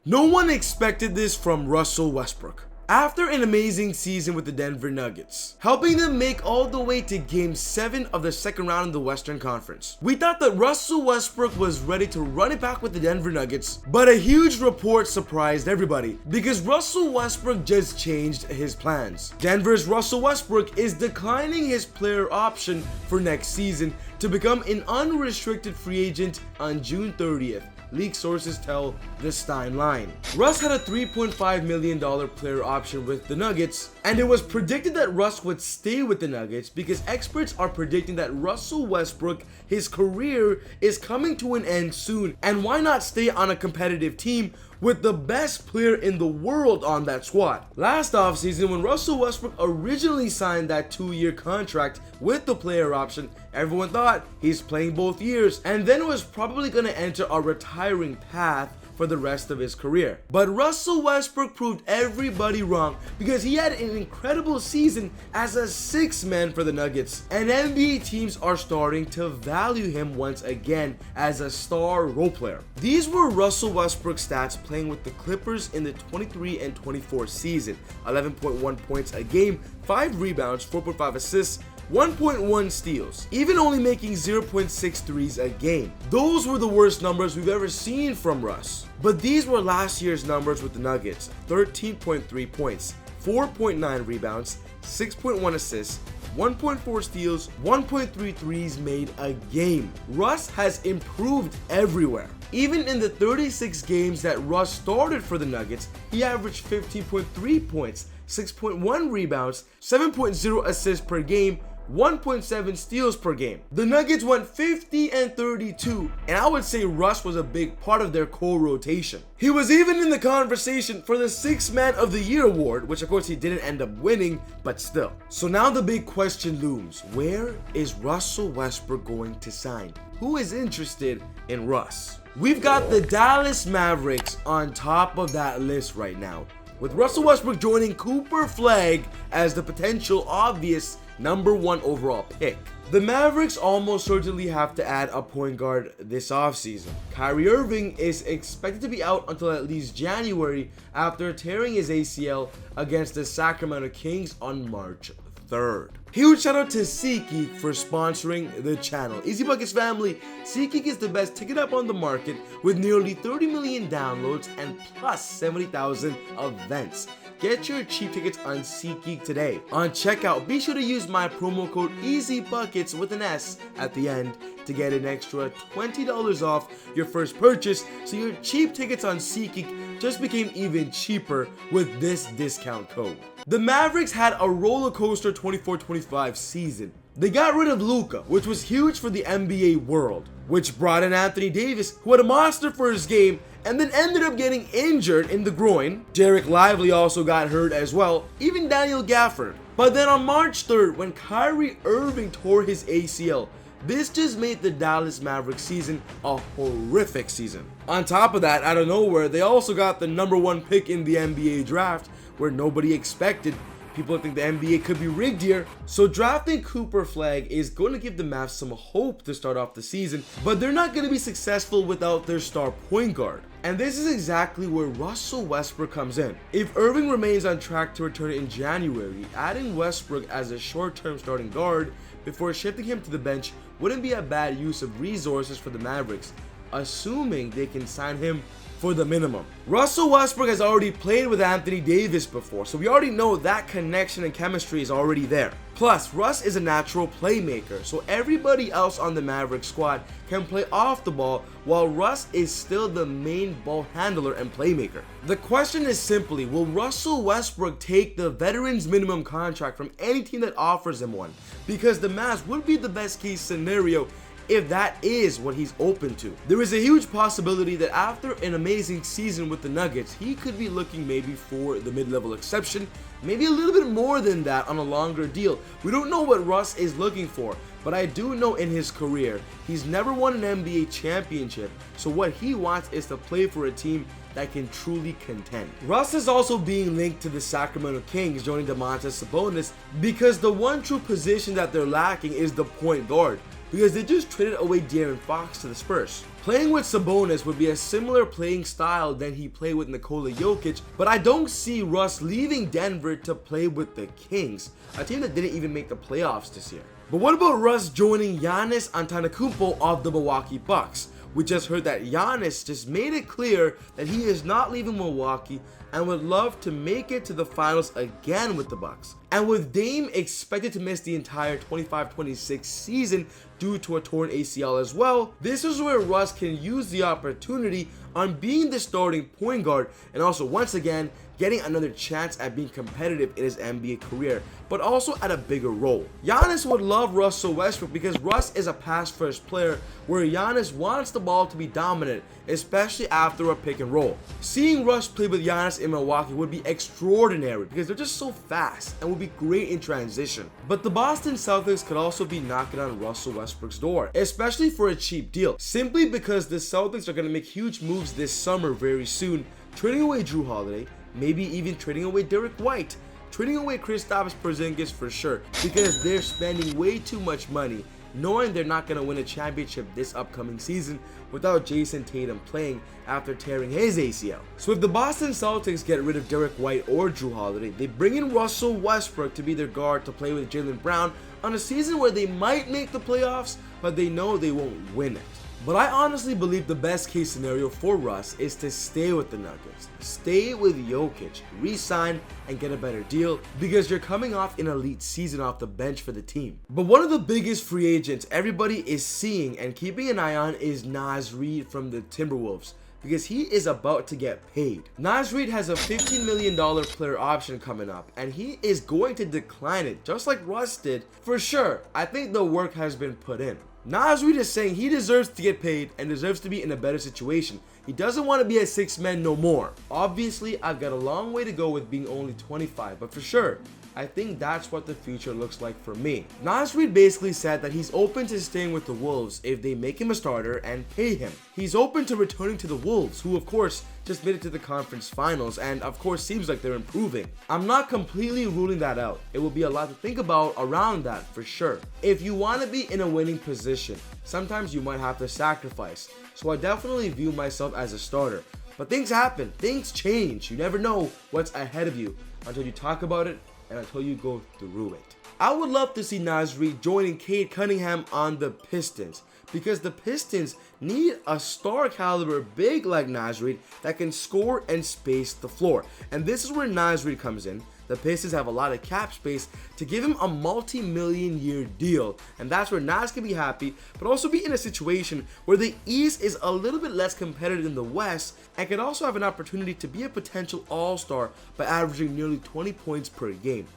No one expected this from Russell Westbrook. After an amazing season with the Denver Nuggets, helping them make all the way to Game 7 of the second round of the Western Conference, we thought that Russell Westbrook was ready to run it back with the Denver Nuggets, but a huge report surprised everybody because Russell Westbrook just changed his plans. Denver's Russell Westbrook is declining his player option for next season to become an unrestricted free agent on June 30th. League sources tell the Stein line. Russ had a $3.5 million player option with the Nuggets, and it was predicted that Russ would stay with the Nuggets because experts are predicting that Russell Westbrook, his career is coming to an end soon, and why not stay on a competitive team with the best player in the world on that squad. Last offseason, when Russell Westbrook originally signed that 2-year contract with the player option, everyone thought he's playing both years and then was probably going to enter a retiring path for the rest of his career. But Russell Westbrook proved everybody wrong because he had an incredible season as a 6th man for the Nuggets, and NBA teams are starting to value him once again as a star role player. These were Russell Westbrook's stats playing with the Clippers in the 23 and 24 season: 11.1 points a game, 5 rebounds, 4.5 assists, 1.1 steals, even only making 0.6 threes a game. Those were the worst numbers we've ever seen from Russ. But these were last year's numbers with the Nuggets: 13.3 points, 4.9 rebounds, 6.1 assists, 1.4 steals, 1.3 threes made a game. Russ has improved everywhere. Even in the 36 games that Russ started for the Nuggets, he averaged 15.3 points, 6.1 rebounds, 7.0 assists per game, 1.7 steals per game. The Nuggets went 50 and 32, and I would say Russ was a big part of their core rotation. He was even in the conversation for the 6th Man of the Year award, which of course he didn't end up winning, but still. So now the big question looms: where is Russell Westbrook going to sign? Who is interested in Russ? We've got the Dallas Mavericks on top of that list right now, with Russell Westbrook joining Cooper Flag as the potential obvious #1 overall pick. The Mavericks almost certainly have to add a point guard this offseason. Kyrie Irving is expected to be out until at least January after tearing his ACL against the Sacramento Kings on March 3rd. Huge shout out to SeatGeek for sponsoring the channel. Easy Buckets family, SeatGeek is the best ticket app on the market with nearly 30 million downloads and plus 70,000 events. Get your cheap tickets on SeatGeek today. On checkout, be sure to use my promo code EasyBuckets with an S at the end to get an extra $20 off your first purchase, so your cheap tickets on SeatGeek just became even cheaper with this discount code. The Mavericks had a roller coaster 24-25 season. They got rid of Luka, which was huge for the NBA world, which brought in Anthony Davis, who had a monster for his game and then ended up getting injured in the groin. Derek Lively also got hurt as well, even Daniel Gafford. But then on March 3rd, when Kyrie Irving tore his ACL, this just made the Dallas Mavericks season a horrific season. On top of that, out of nowhere, they also got the #1 pick in the NBA draft, where nobody expected. People think the NBA could be rigged here. So drafting Cooper Flag is going to give the Mavs some hope to start off the season, but they're not going to be successful without their star point guard. And this is exactly where Russell Westbrook comes in. If Irving remains on track to return in January, adding Westbrook as a short-term starting guard before shifting him to the bench wouldn't be a bad use of resources for the Mavericks, assuming they can sign him for the minimum. Russell Westbrook has already played with Anthony Davis before, so we already know that connection and chemistry is already there. Plus, Russ is a natural playmaker, so everybody else on the Mavericks squad can play off the ball, while Russ is still the main ball handler and playmaker. The question is simply, will Russell Westbrook take the veteran's minimum contract from any team that offers him one? Because the Mavs would be the best case scenario if that is what he's open to. There is a huge possibility that after an amazing season with the Nuggets, he could be looking maybe for the mid-level exception, maybe a little bit more than that on a longer deal. We don't know what Russ is looking for, but I do know in his career, he's never won an NBA championship, so what he wants is to play for a team that can truly contend. Russ is also being linked to the Sacramento Kings joining Domantas Sabonis because the one true position that they're lacking is the point guard, because they just traded away De'Aaron Fox to the Spurs. Playing with Sabonis would be a similar playing style than he played with Nikola Jokic, but I don't see Russ leaving Denver to play with the Kings, a team that didn't even make the playoffs this year. But what about Russ joining Giannis Antetokounmpo of the Milwaukee Bucks? We just heard that Giannis just made it clear that he is not leaving Milwaukee and would love to make it to the finals again with the Bucks. And with Dame expected to miss the entire 25-26 season due to a torn ACL as well, this is where Russ can use the opportunity on being the starting point guard and also once again getting another chance at being competitive in his NBA career, but also at a bigger role. Giannis would love Russell Westbrook because Russ is a pass-first player where Giannis wants the ball to be dominant, especially after a pick and roll. Seeing Russ play with Giannis in Milwaukee would be extraordinary because they're just so fast and would be great in transition. But the Boston Celtics could also be knocking on Russell Westbrook's door, especially for a cheap deal, simply because the Celtics are going to make huge moves this summer very soon, trading away Jrue Holiday, maybe even trading away Derek White, trading away Kristaps Porzingis for sure, because they're spending way too much money knowing they're not going to win a championship this upcoming season without Jason Tatum playing after tearing his ACL. So if the Boston Celtics get rid of Derek White or Jrue Holiday, they bring in Russell Westbrook to be their guard to play with Jaylen Brown on a season where they might make the playoffs, but they know they won't win it. But I honestly believe the best case scenario for Russ is to stay with the Nuggets, stay with Jokic, re-sign and get a better deal because you're coming off an elite season off the bench for the team. But one of the biggest free agents everybody is seeing and keeping an eye on is Naz Reid from the Timberwolves, because he is about to get paid. Naz Reid has a $15 million player option coming up and he is going to decline it just like Russ did. For sure, I think the work has been put in. Naz Reid is saying he deserves to get paid and deserves to be in a better situation. He doesn't want to be a 6-man no more. Obviously, I've got a long way to go with being only 25, but for sure, I think that's what the future looks like for me. Naz Reid basically said that he's open to staying with the Wolves if they make him a starter and pay him. He's open to returning to the Wolves, who of course just made it to the conference finals and of course seems like they're improving. I'm not completely ruling that out. It will be a lot to think about around that for sure. If you want to be in a winning position, sometimes you might have to sacrifice. So I definitely view myself as a starter. But things happen, things change. You never know what's ahead of you until you talk about it and until you go through it. I would love to see Naz Reid joining Cade Cunningham on the Pistons because the Pistons need a star caliber big like Naz Reid that can score and space the floor. And this is where Naz Reid comes in. The Pistons have a lot of cap space to give him a multi-million-year deal, and that's where Naz can be happy, but also be in a situation where the East is a little bit less competitive than the West, and could also have an opportunity to be a potential all-star by averaging nearly 20 points per game.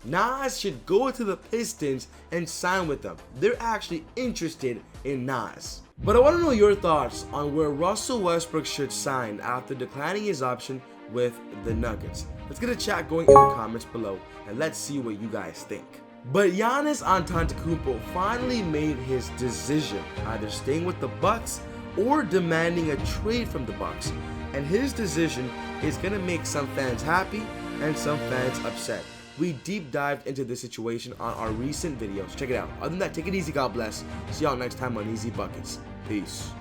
Naz should go to the Pistons and sign with them. They're actually interested in Naz. But I want to know your thoughts on where Russell Westbrook should sign after declining his option with the Nuggets. Let's get a chat going in the comments below and let's see what you guys think. But Giannis Antetokounmpo finally made his decision, either staying with the Bucks or demanding a trade from the Bucks. And his decision is going to make some fans happy and some fans upset. We deep dived into this situation on our recent videos. Check it out. Other than that, take it easy, God bless. See y'all next time on Easy Buckets. Peace.